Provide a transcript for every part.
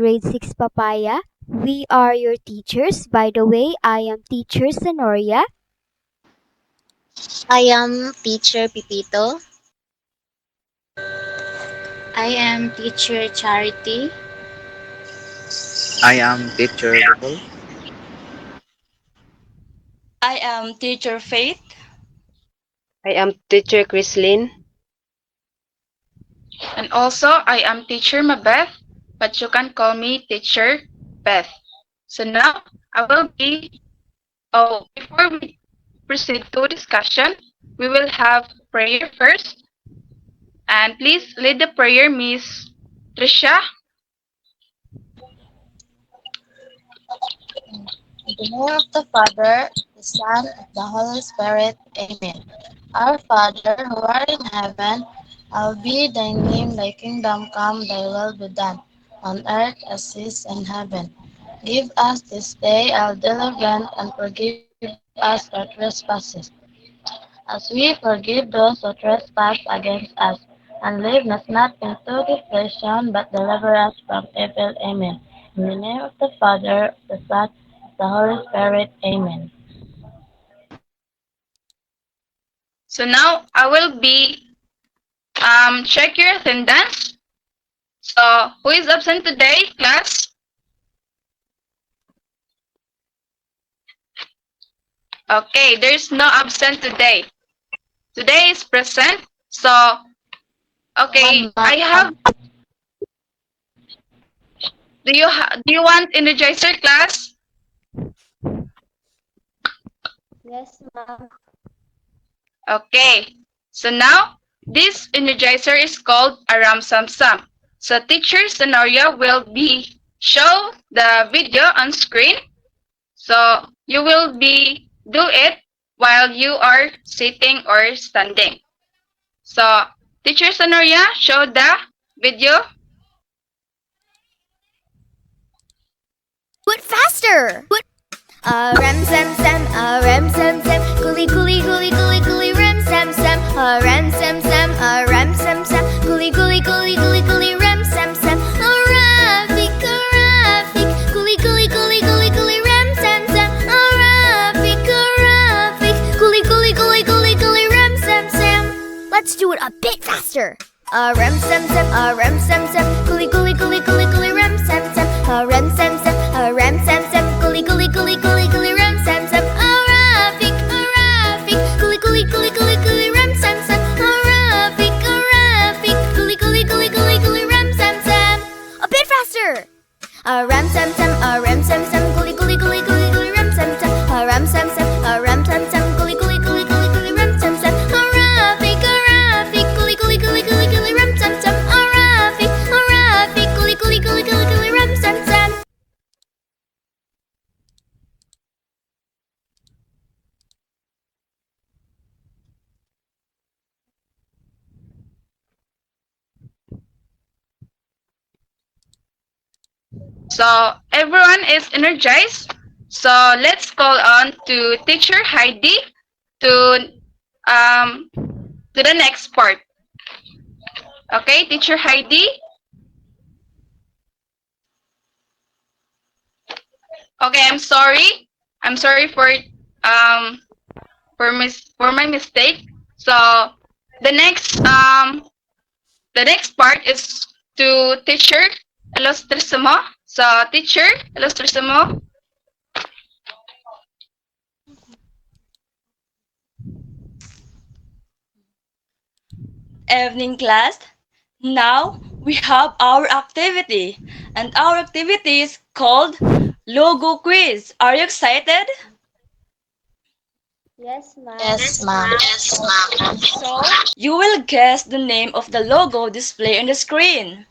Grade 6 Papaya. We are your teachers. By the way, I am Teacher Sonoria. I am Teacher Pipito. I am teacher Charity. I am teacher Bukol. I am teacher Faith. I am teacher Chrislyn. And also, I am teacher Mabeth, but you can call me teacher Beth. So now, I will be, before we proceed to discussion, we will have prayer first. And please lead the prayer, Miss Trisha. In the name of the Father, the Son, and the Holy Spirit. Amen. Our Father, who art in heaven, hallowed be thy name, thy kingdom come, thy will be done, on earth as it is in heaven. Give us this day our daily bread, and forgive us our trespasses, as we forgive those who trespass against us. And lead us not into temptation, but deliver us from evil. Amen. In the name of the Father, the Son, and the Holy Spirit. Amen. So now, I will be check your attendance. So, who is absent today, class? Okay, there's no absent today. Today is present. So, okay, I have. Do you want Energizer, class? Yes, ma'am. Okay. So now, this Energizer is called Aram Sam Sam. So teacher Sonoria will be show the video on screen. So you will be do it while you are sitting or standing. So teacher Sonoria, show the video. Do it faster! Ram sam sam, ram sam sam, gully gully gully gully gully ram sam sam, ram sam sam, ram sam sam, gully gully gully gully gully ram sam sam, Rafik, Rafik, gully gully gully gully gully ram sam sam, Rafik, Rafik, gully gully gully gully gully ram sam sam. Let's do it a bit faster. Ram sam sam, ram sam sam, gully gully gully gully gully ram sam sam, ram sam sam, ram sam sam, gully gully gully gully gully ram sam sam, Rafik, Rafik, gully gully gully gully gully ram sam sam, Rafik, Rafik, gully gully gully gully gully ram sam sam. A bit faster. Ram sam sam, ram sam sam, gully gully gully gully gully ram sam sam, ram sam sam, ram sam sam, gully gully gully gully gully ram sam sam, Rafik, Rafik, gully gully gully gully gully ram sam sam, Rafik, Rafik, gully gully gully gully gully ram sam sam. So everyone is energized. So let's call on to teacher Heidi to um to the next part. Okay, teacher Heidi. Okay, I'm sorry. I'm sorry for my mistake. So the next part is to teacher Ilustrisimo. So teacher Ilustrisimo. Evening class. Now we have our activity, and our activity is called Logo Quiz. Are you excited? Yes, ma'am. Yes, ma'am. Yes, ma'am. So, you will guess the name of the logo displayed on the screen.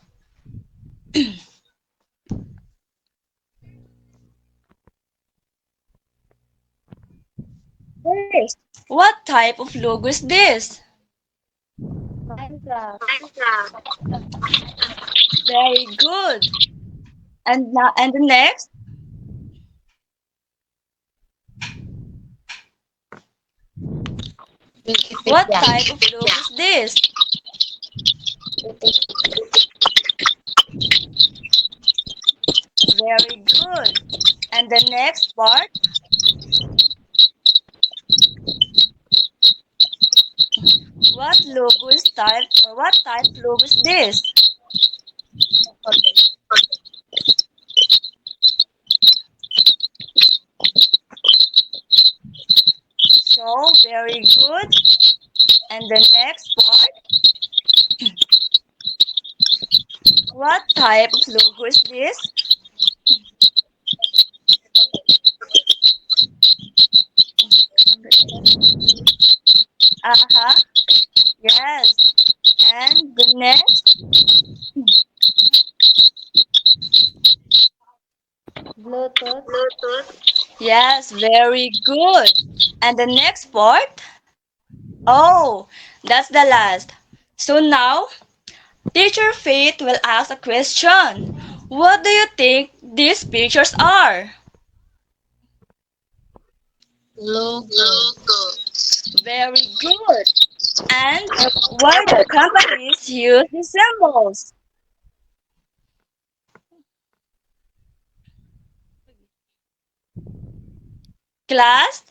First, what type of logo is this? Minecraft. Very good. And the next, what Wikipedia. type of logo is this? Very good. And the next part, what logo is type or what type logo is this? So, very good. And the next part, what type of logo is this? Uh-huh. Yes. And the next, Bluetooth. yes, very good. And the next part, oh, that's the last. So now, Teacher Faith will ask a question. What do you think these pictures are? Logo. Very good. And why do companies use these symbols? Class?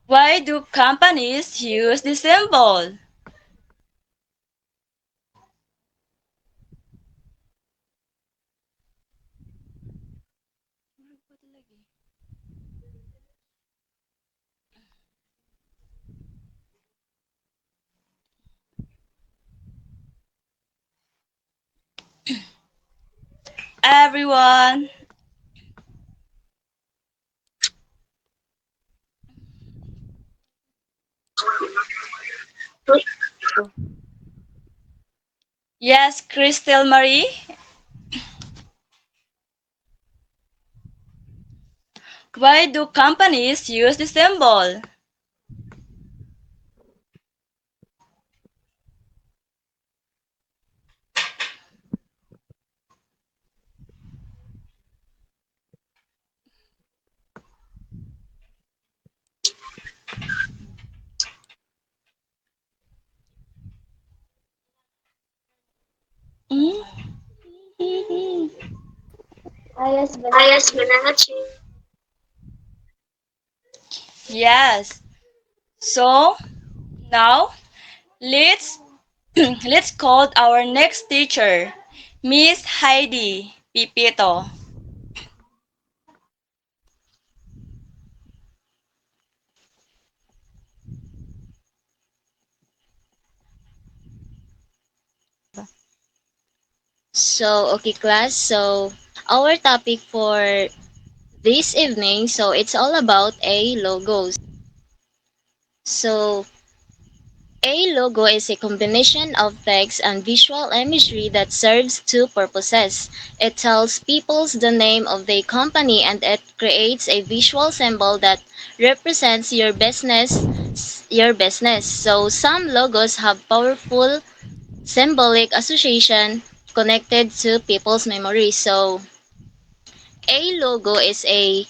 Why do companies use the symbol? Everyone. Yes, Crystal Marie. Why do companies use the symbol? Ayos banana. Yes. So now let's let's call our next teacher, Miss Heidi Pipito. So, okay, class. So, our topic for this evening, so it's all about a logos. So, a logo is a combination of text and visual imagery that serves two purposes. It tells people the name of the company and it creates a visual symbol that represents your business. So some logos have powerful symbolic association connected to people's memories. So a logo is a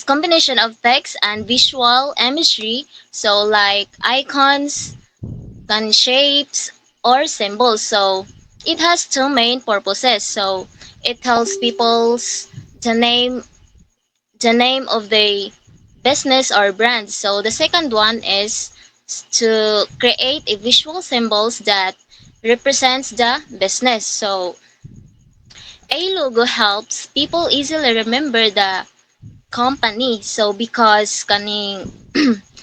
combination of text and visual imagery, so like icons, can shapes, or symbols. So it has two main purposes. So it tells people's the name the name of the business or brand. So the second one is to create a visual symbols that represents the business. So a logo helps people easily remember the company. So because kaning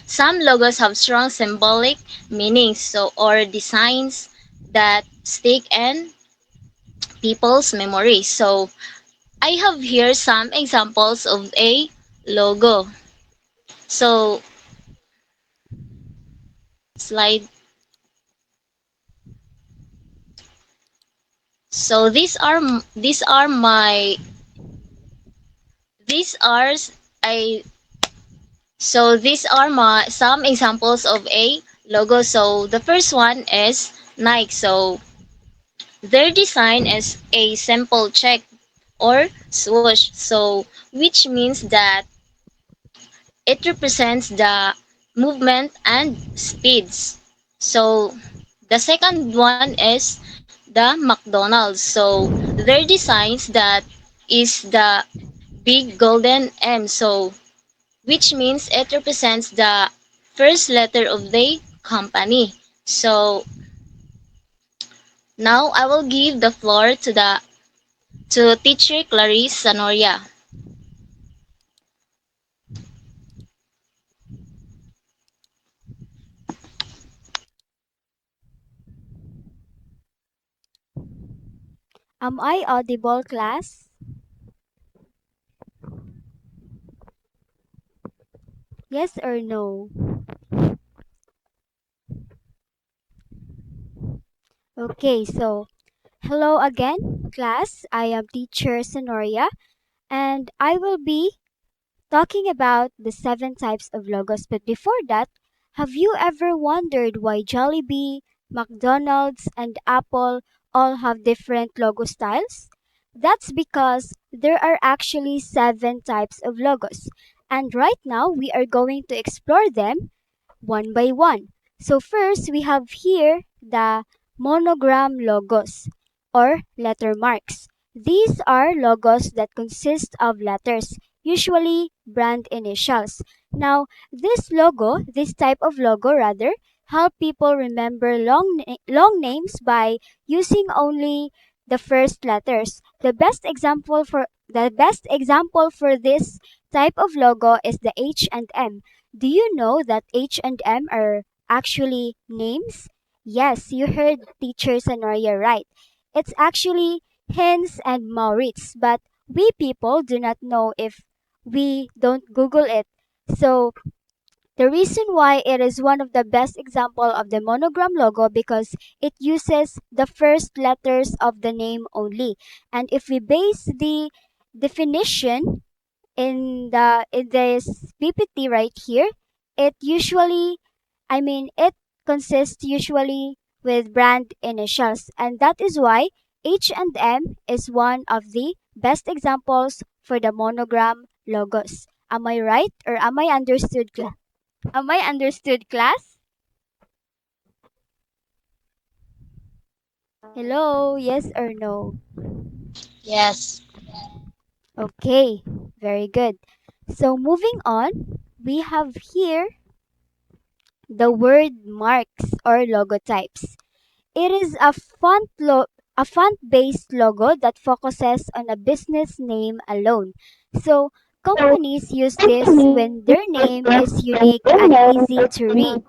some logos have strong symbolic meanings so or designs that stick in people's memory. So I have here some examples of a logo. So slide. So these are I these are my some examples of a logo. So the first one is Nike. So their design is a simple check or swoosh. So which means that It represents the movement and speeds. So the second one is the McDonald's. So their designs that is the big golden M. So which means it represents the first letter of the company. So now I will give the floor to teacher Clarice Sanoria. Am I audible, class? Yes or no? Okay, so hello again, class. I am teacher Sonoria, and I will be talking about the seven types of logos. But before that, have you ever wondered why Jollibee, McDonald's, and Apple all have different logo styles? That's because there are actually seven types of logos. And right now, we are going to explore them one by one. So first, we have here the monogram logos or letter marks. These are logos that consist of letters, usually brand initials. Now, this type of logo rather, help people remember long names by using only the first letters. The best example for this type of logo is the H and M. Do you know that H and M are actually names? Yes, you heard teacher Sonoria right. It's actually Hens and Maurits, but we people do not know if we don't Google it. So the reason why it is one of the best example of the monogram logo because it uses the first letters of the name only. And if we base the definition in this PPT right here, it usually it consists usually with brand initials, and that is why H and M is one of the best examples for the monogram logos. Am I right or am I understood class? Am I understood class? Hello, yes or no? Yes. Okay, very good. So moving on, we have here the word marks or logotypes. It is a font-based logo that focuses on a business name alone. So companies use this when their name is unique and easy to read.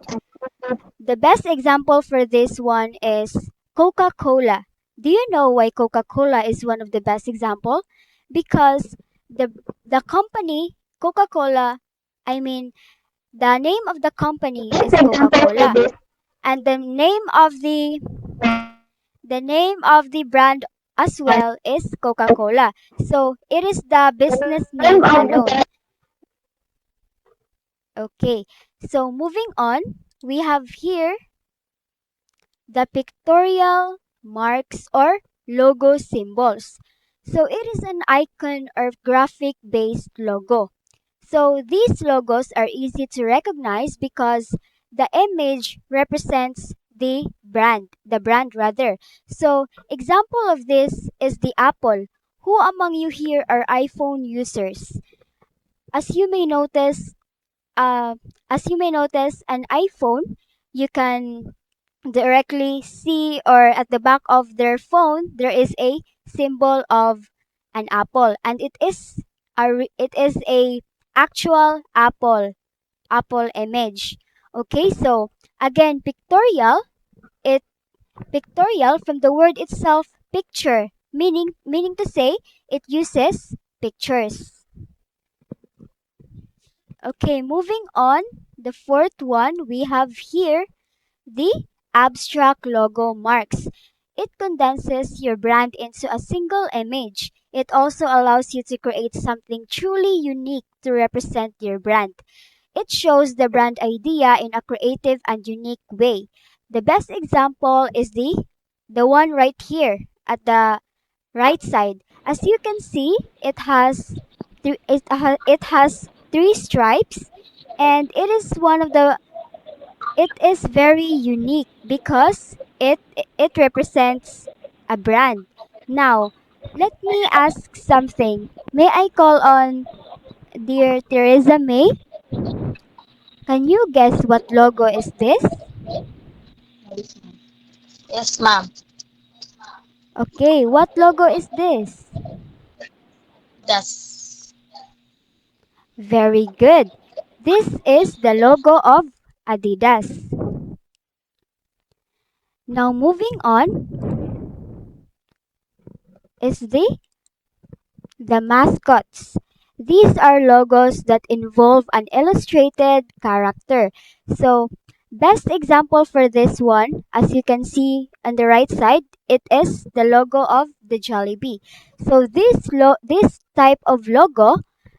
The best example for this one is Coca-Cola. Do you know why Coca-Cola is one of the best example? Because the the company Coca-Cola, I mean the name of the company is Coca-Cola, and the name of the brand as well is Coca-Cola. So it is the business name alone. Okay. So moving on, we have here the pictorial marks or logo symbols. So it is an icon or graphic based logo. So these logos are easy to recognize because the image represents the brand rather. So example of this is the Apple. Who among you here are iPhone users? As you may notice, uh, an iPhone, you can directly see or at the back of their phone there is a symbol of an apple, and it is a actual apple image. Okay, so again, it pictorial from the word itself, picture, meaning to say it uses pictures. Okay, moving on, the fourth one we have here, the abstract logo marks. It condenses your brand into a single image. It also allows you to create something truly unique to represent your brand. It shows the brand idea in a creative and unique way. The best example is the one right here at the right side. As you can see, it has three stripes, and it is very unique because it represents a brand. Now, let me ask something. May I call on dear Teresa May? Can you guess what logo is this? Yes, ma'am. Okay, what logo is this? Yes. Very good. This is the logo of Adidas. Now moving on is the mascots. These are logos that involve an illustrated character. So, best example for this one, as you can see on the right side, it is the logo of the Jollibee. So, this type of logo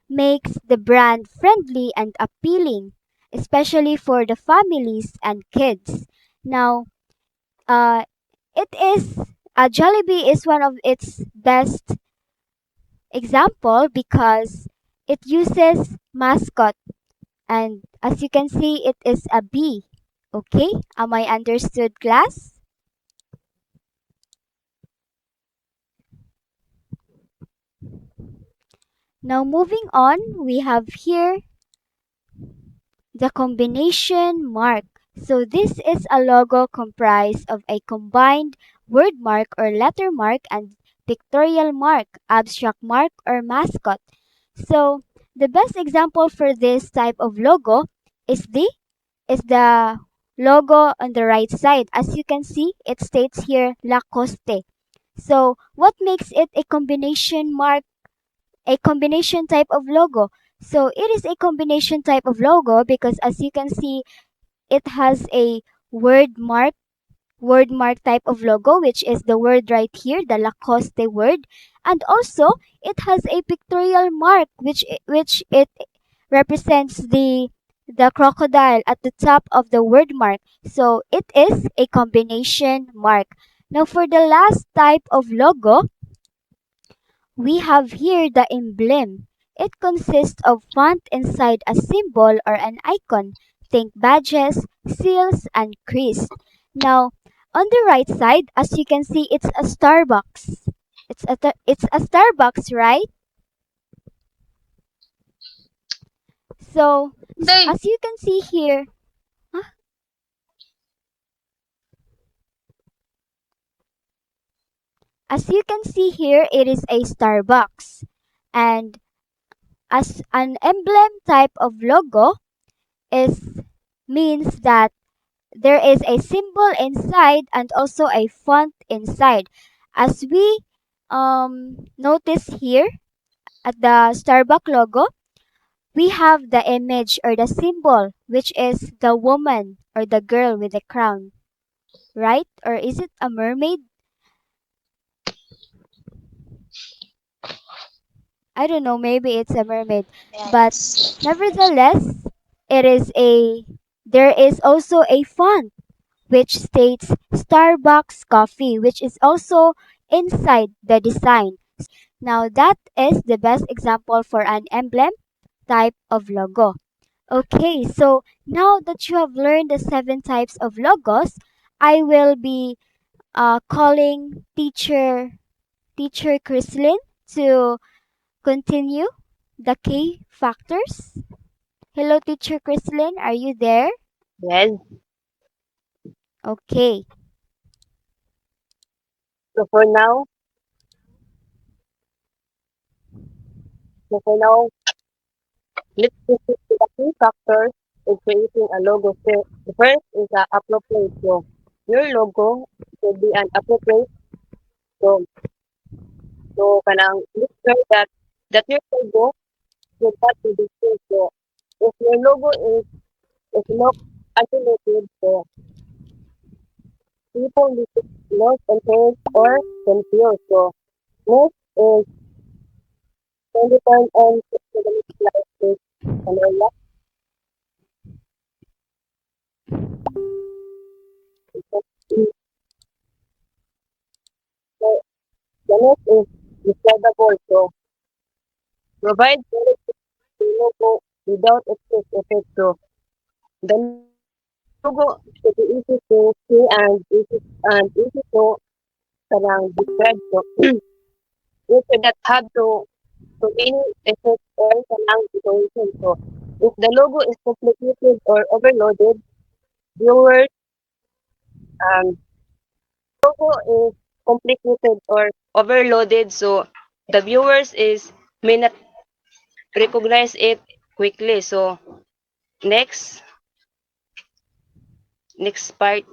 makes the brand friendly and appealing, especially for the families and kids. Now, uh, it is Jollibee is one of its best example because it uses mascot, and as you can see it is a bee. Okay, am I understood, class? Now moving on, we have here the combination mark. So this is a logo comprised of a combined word mark or letter mark and pictorial mark, abstract mark or mascot. So the best example for this type of logo is the logo on the right side. As you can see, it states here Lacoste. So, what makes it a combination type of logo? So, it is a combination type of logo because as you can see, it has a word mark word mark type of logo, which is the word right here, the Lacoste word, and also it has a pictorial mark, which it represents the crocodile at the top of the word mark. So it is a combination mark. Now for the last type of logo, we have here the emblem. It consists of font inside a symbol or an icon. Think badges, seals, and crease. Now, on the right side, as you can see, it's a Starbucks. It's a Starbucks, right? So, They as you can see here, huh? As you can see here, it is a Starbucks. And as an emblem type of logo is means that there is a symbol inside and also a font inside. As we notice here at the Starbucks logo, we have the image or the symbol, which is the woman or the girl with the crown, right? Or is it a mermaid? I don't know, maybe it's a mermaid. But Yes. nevertheless, it is a there is also a font which states Starbucks coffee, which is also inside the design. Now that is the best example for an emblem type of logo. Okay, so now that you have learned the 7 types of logos, I will be calling teacher Chrislyn to continue the key factors. Hello, teacher Chrislyn, are you there? Yes. Okay. So for now, so for now, let's proceed to the key factors in creating a logo. The first is appropriate. So your logo should be an appropriate. So kanang make sure that your logo should not be distinct. So if your logo is not isolated, so people will get lost and or confused. So next is Pelican and Academic Life Canela. So the next is describable. So provide logo without excess effect. So the logo should be easy to see and easy to parang describe. So you should not have to any effect or parang decoration. So if the logo is complicated or overloaded, viewers um logo is complicated or overloaded, so the viewers is may not recognize it quickly. So next next part.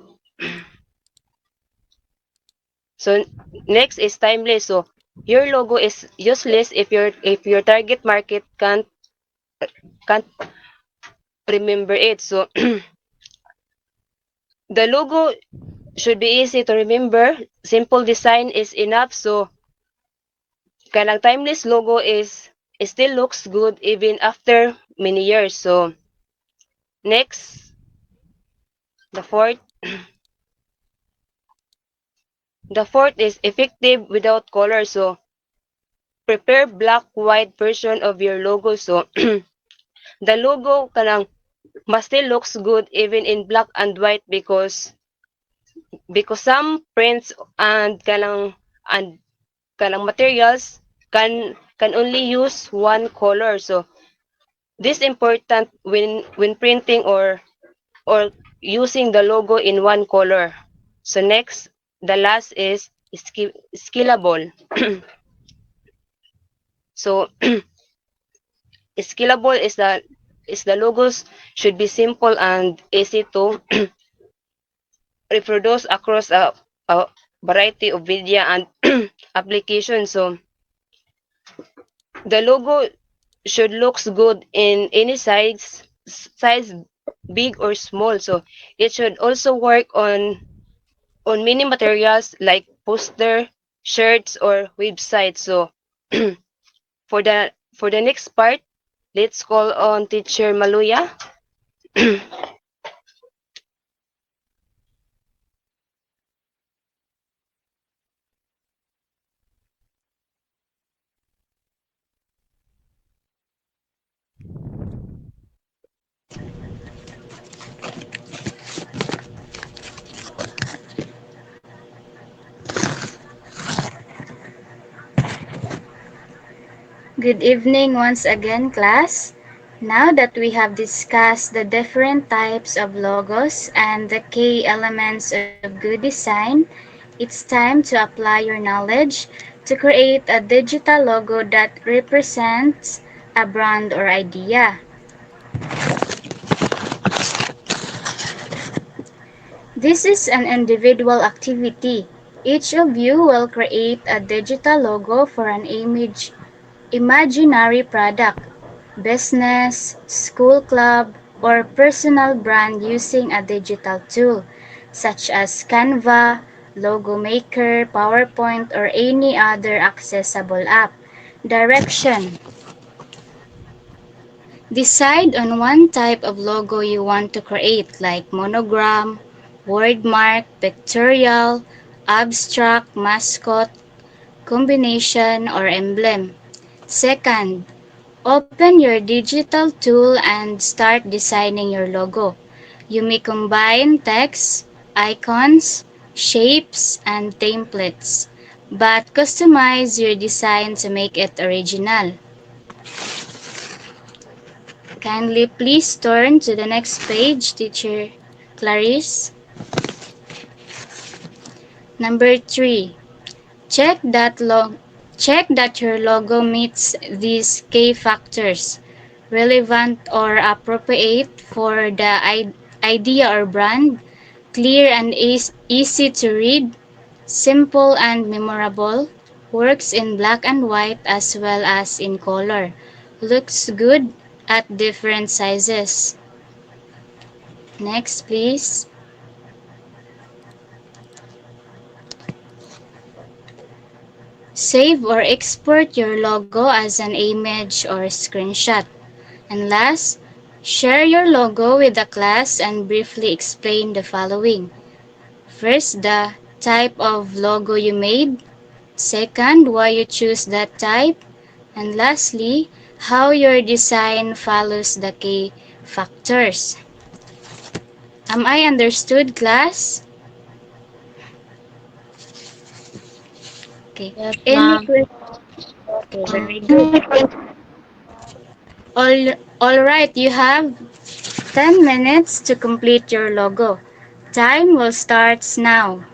So next is timeless. So your logo is useless if your target market can't remember it. So the logo should be easy to remember. Simple design is enough. So kanang timeless logo is it still looks good even after many years. So next, the fourth the fourth is effective without color. So prepare black white version of your logo. So the logo kanang must still looks good even in black and white because some prints and kanang materials can only use one color. So this important when printing or using the logo in one color. So next, the last is scalable. So scalable is the logos should be simple and easy to reproduce across a variety of media and applications. So the logo should looks good in any size big or small. So it should also work on many materials like poster, shirts or websites. So for the next part, let's call on teacher Maluya. Good evening once again, class. Now that we have discussed the different types of logos and the key elements of good design, it's time to apply your knowledge to create a digital logo that represents a brand or idea. This is an individual activity. Each of you will create a digital logo for an imaginary product, business, school club, or personal brand using a digital tool such as Canva, Logo Maker, PowerPoint, or any other accessible app. Direction: decide on one type of logo you want to create, like monogram, wordmark, pictorial, abstract, mascot, combination, or emblem. Second, open your digital tool and start designing your logo. You may combine text, icons, shapes, and templates, but customize your design to make it original. Kindly please turn to the next page, Teacher Clarice. Number 3. Check that Check that your logo meets these key factors: relevant or appropriate for the idea or brand, clear and easy to read, simple and memorable, works in black and white as well as in color, looks good at different sizes. Next, please. Save or export your logo as an image or screenshot. And last, share your logo with the class and briefly explain the following. First, the type of logo you made. Second, why you choose that type. And lastly, how your design follows the key factors. Am I understood, class? Okay. Yes, Any ma'am. questions? Okay, very good. All right, you have 10 minutes to complete your logo. Time will start now.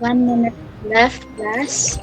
1 minute left, class.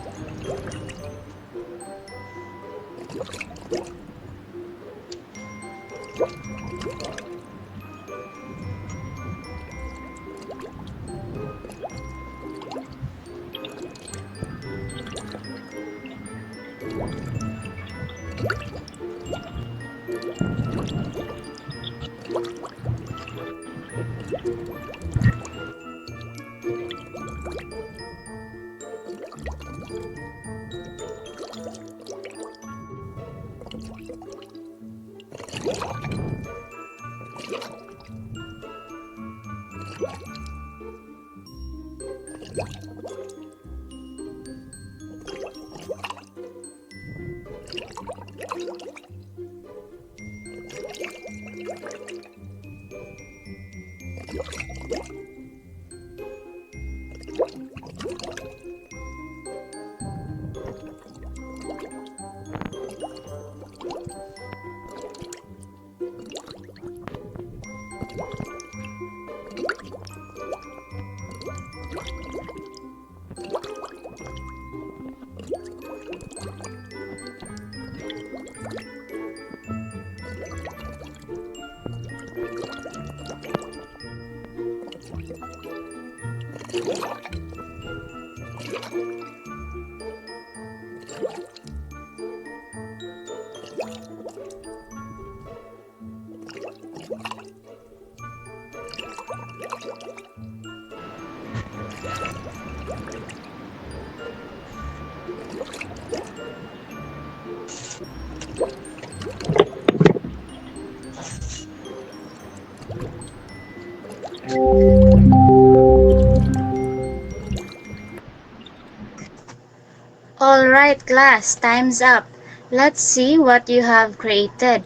All right, class, time's up. Let's see what you have created.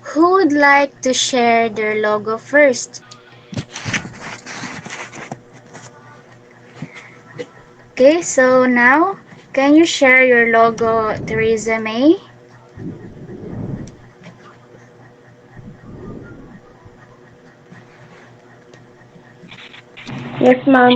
Who would like to share their logo first? Okay, so now, can you share your logo, Theresa May? Yes, ma'am.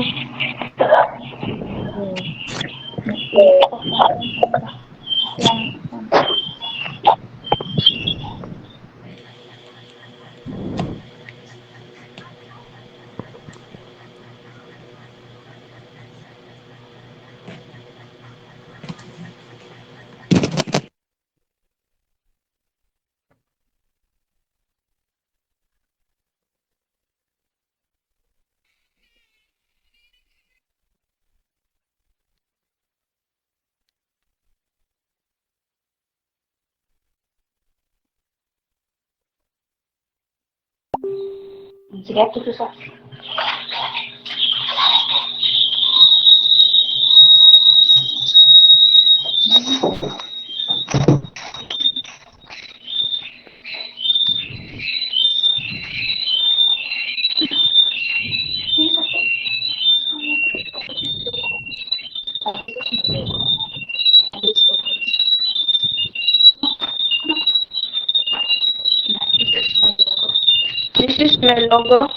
This is my logo.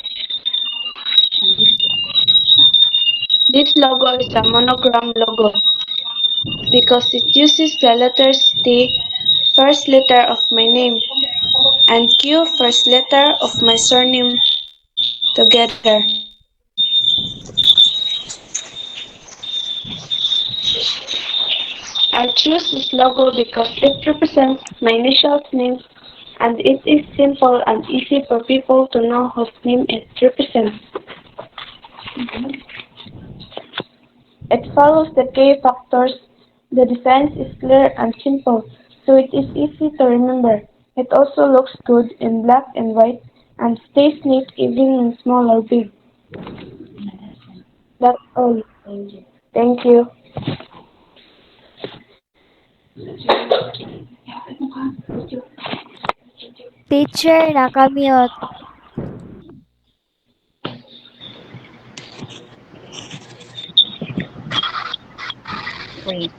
This logo is a monogram logo because it uses the letters T, first letter of my name, and Q, first letter of my surname, together. I choose this logo because it represents my initials name and it is simple and easy for people to know whose name it represents. It follows the K factors. The design is clear and simple, so it is easy to remember. It also looks good in black and white and stays neat even in small or big. That's all. Thank you. Teacher, nakamute. Wait.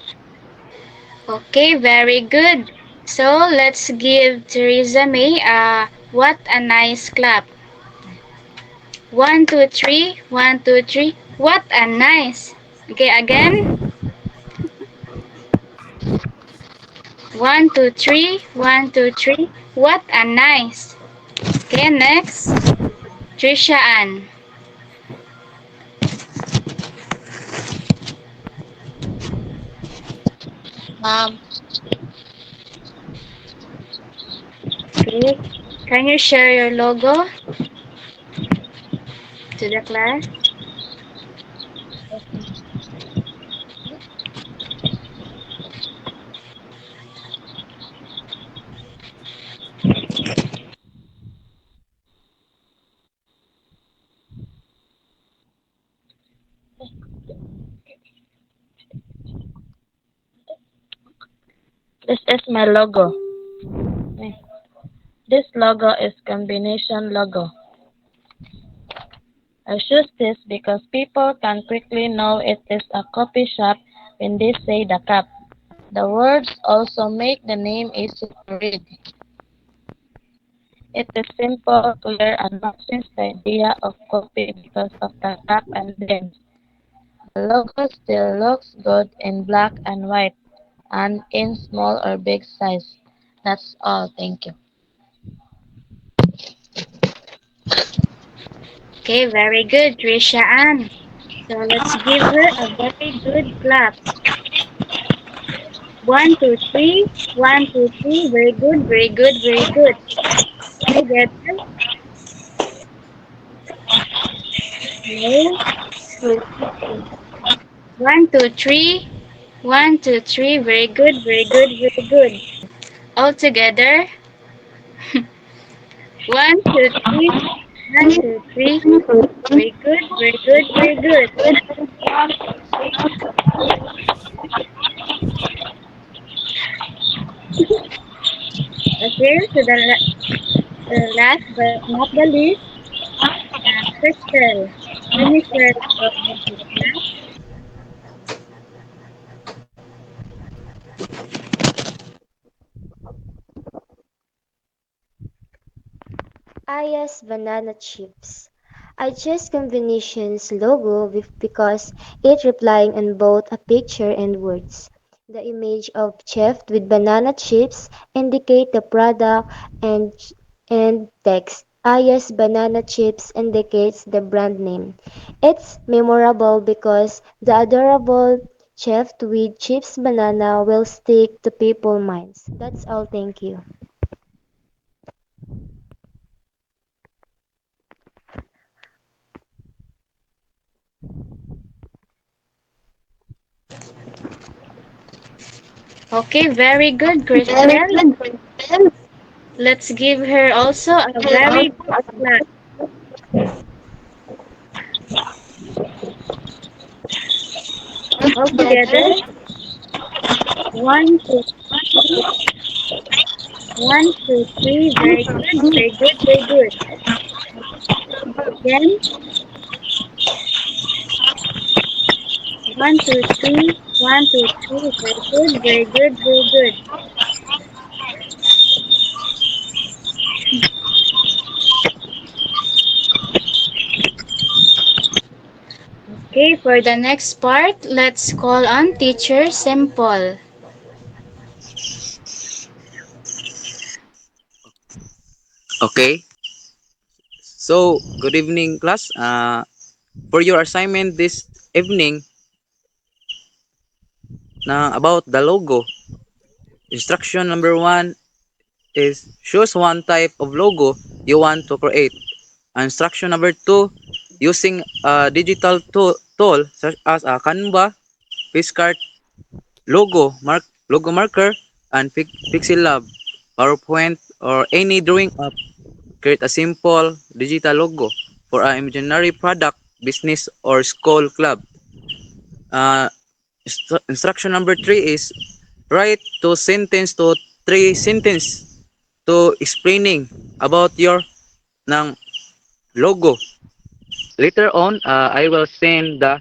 Okay, very good. So let's give Theresa May a what a nice clap. 1, 2, 3, 1, 2, 3. What a nice. Okay, again. 1, 2, 3, 1, 2, 3. What a nice. Okay, next. Trisha Ann. Ma'am, Okay. Can you share your logo to the class? This is my logo. This logo is combination logo. I choose this because people can quickly know it is a coffee shop when they say the cup. The words also make the name easy to read. It is simple, clear, and matches the idea of coffee because of the cup and beans. The logo still looks good in black and white and in small or big size. That's all. Thank you. Okay, very good, Trisha Ann. So let's give her a very good clap. 1, 2, 3, 1, 2, 3. Very good, very good, very good. Together. No. 1, 2, 3. 1, 2, 3. Very good, very good, very good. All together. 1, 2, 3. 1, 2, 3. Very good, very good, very good. Okay, so Last but not the least, Crystal. Can you share your class? Ah, yes, banana chips. I chose combinations logo because it replying on both a picture and words. The image of chef with banana chips indicate the product and text. Ah, yes, banana chips indicates the brand name. It's memorable because the adorable chef with chips banana will stick to people's minds. That's all. Thank you. Okay, very good, Very Crystal. good, Kristen. Let's give her also a very good clap. All together. Together, One, two, three. One, two, three. Very good, very good, very good. Again, one, two, three. One, two, three. Very good, very good, very good. Okay, for the next part, let's call on teacher Simple. Okay. So, good evening, class. For your assignment this evening na about the logo. Instruction number one is choose one type of logo you want to create. Instruction number two, using a digital tool such as a Canva, Piscart, logo marker, and Pixel Lab, PowerPoint, or any drawing app. Create a simple digital logo for an imaginary product, business, or school club. Uh, Instruction number three is write three sentence to explaining about your ng logo. Later on, I will send the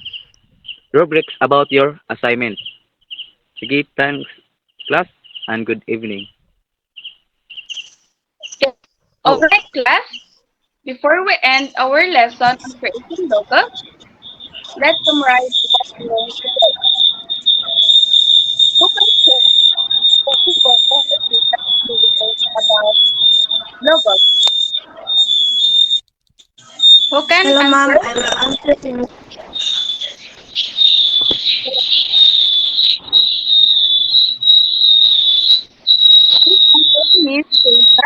rubrics about your assignment. Sige, thanks class and good evening. All Oh, right, class. Before we end our lesson on creating logos, let's summarize what we learned today. Who can share what important details we learned about logos? Who can hello ma'am, answer? I will answer in Please answer Miss Teresa.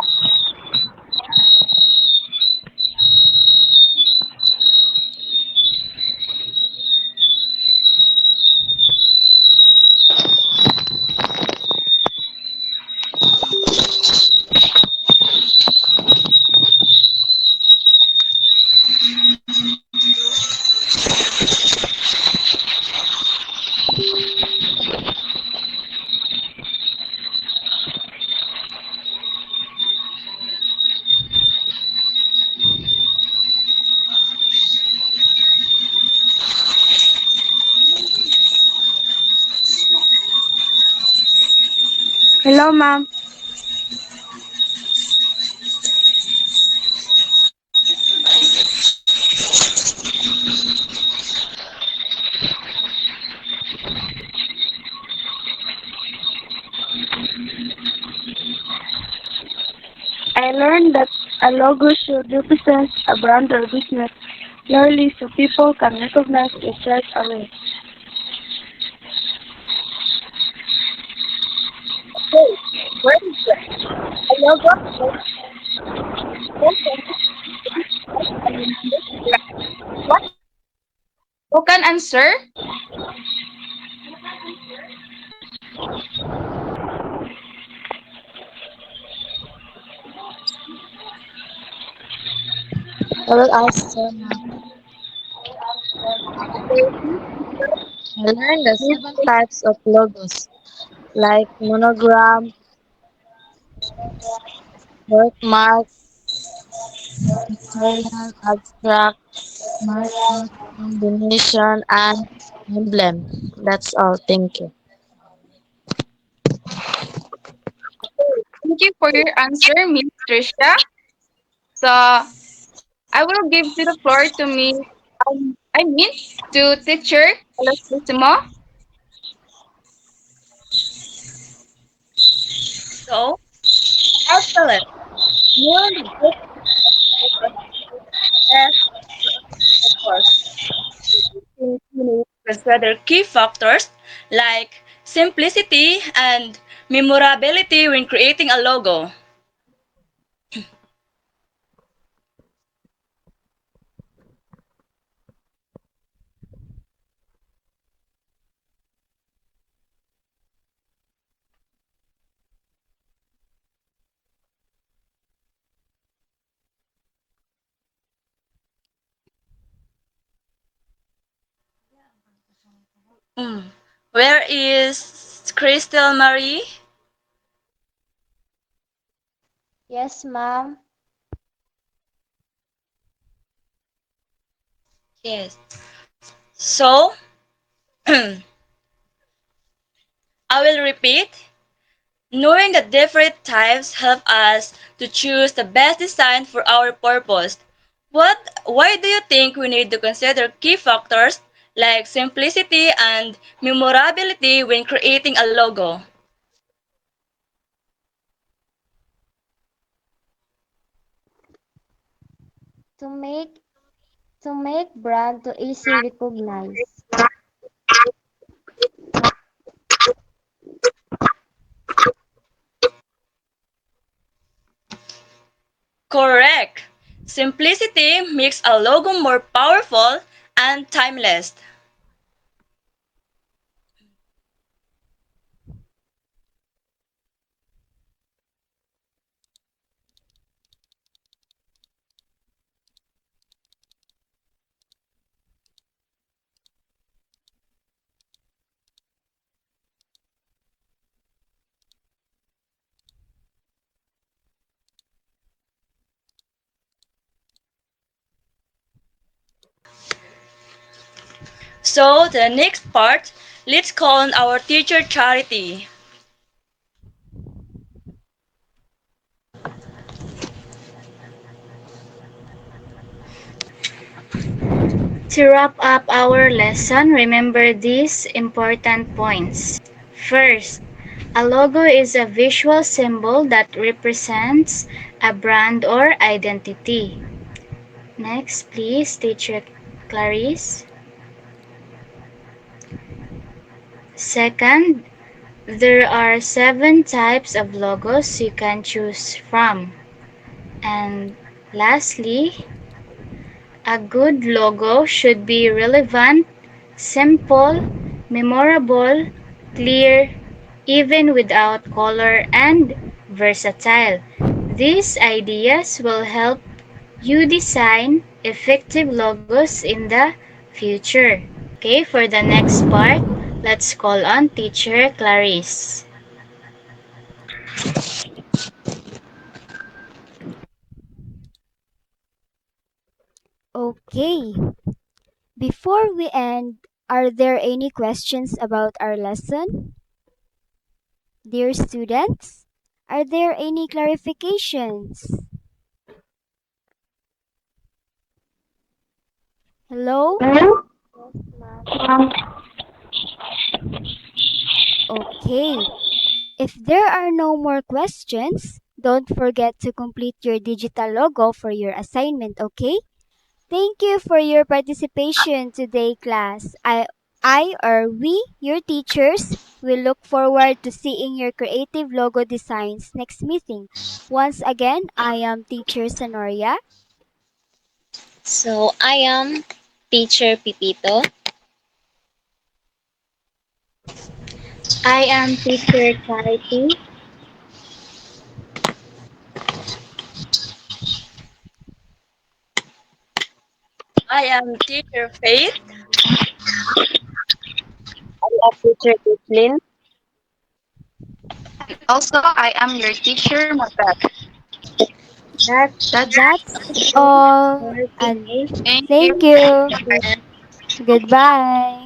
hello ma'am. I learned that a logo should represent a brand or business clearly so people can recognize it right away. Okay, very good. A logo is important and what? Who can answer? I will answer now. I learned the Miss seven types of logos like monogram, birthmark, pictorial, abstract, mascot, combination, and emblem. That's all. Thank you. Thank you for your answer, Miss Tricia. So I will give the floor to me. I mean to teacher Elastisimo. So, excellent. Knowing the different best, of course, you need to consider key factors like simplicity and memorability when creating a logo. Mm. Where is Crystal Marie? Yes, ma'am. Yes. So, I will repeat. Knowing the different types help us to choose the best design for our purpose. Why do you think we need to consider key factors like simplicity and memorability when creating a logo? To make brand to easy recognize. Correct. Simplicity makes a logo more powerful and timeless. So, the next part, let's call on our teacher Charity. To wrap up our lesson, remember these important points. First, a logo is a visual symbol that represents a brand or identity. Next, please, Teacher Clarice. Second, there are 7 types of logos you can choose from. And lastly, a good logo should be relevant, simple, memorable, clear, even without color, and versatile. These ideas will help you design effective logos in the future. Okay, for the next part, let's call on Teacher Clarice. Okay, before we end, are there any questions about our lesson? Dear students, are there any clarifications? Hello? Okay, if there are no more questions, don't forget to complete your digital logo for your assignment, okay? Thank you for your participation today, class. I or we, your teachers, will look forward to seeing your creative logo designs next meeting. Once again, I am Teacher Sonoria. So I am teacher Pipito. I am Teacher Charity. I am teacher Faith. I am teacher Kathleen. Also, I am your teacher, Mabel. That's That's all all. for And today. Thank you. thank you. Goodbye.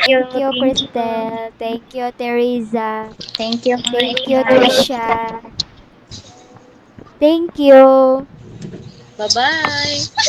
Thank you, Cristel. Thank you, Teresa. Thank you, Thank you, Maria. Trisha. Thank you. Bye-bye.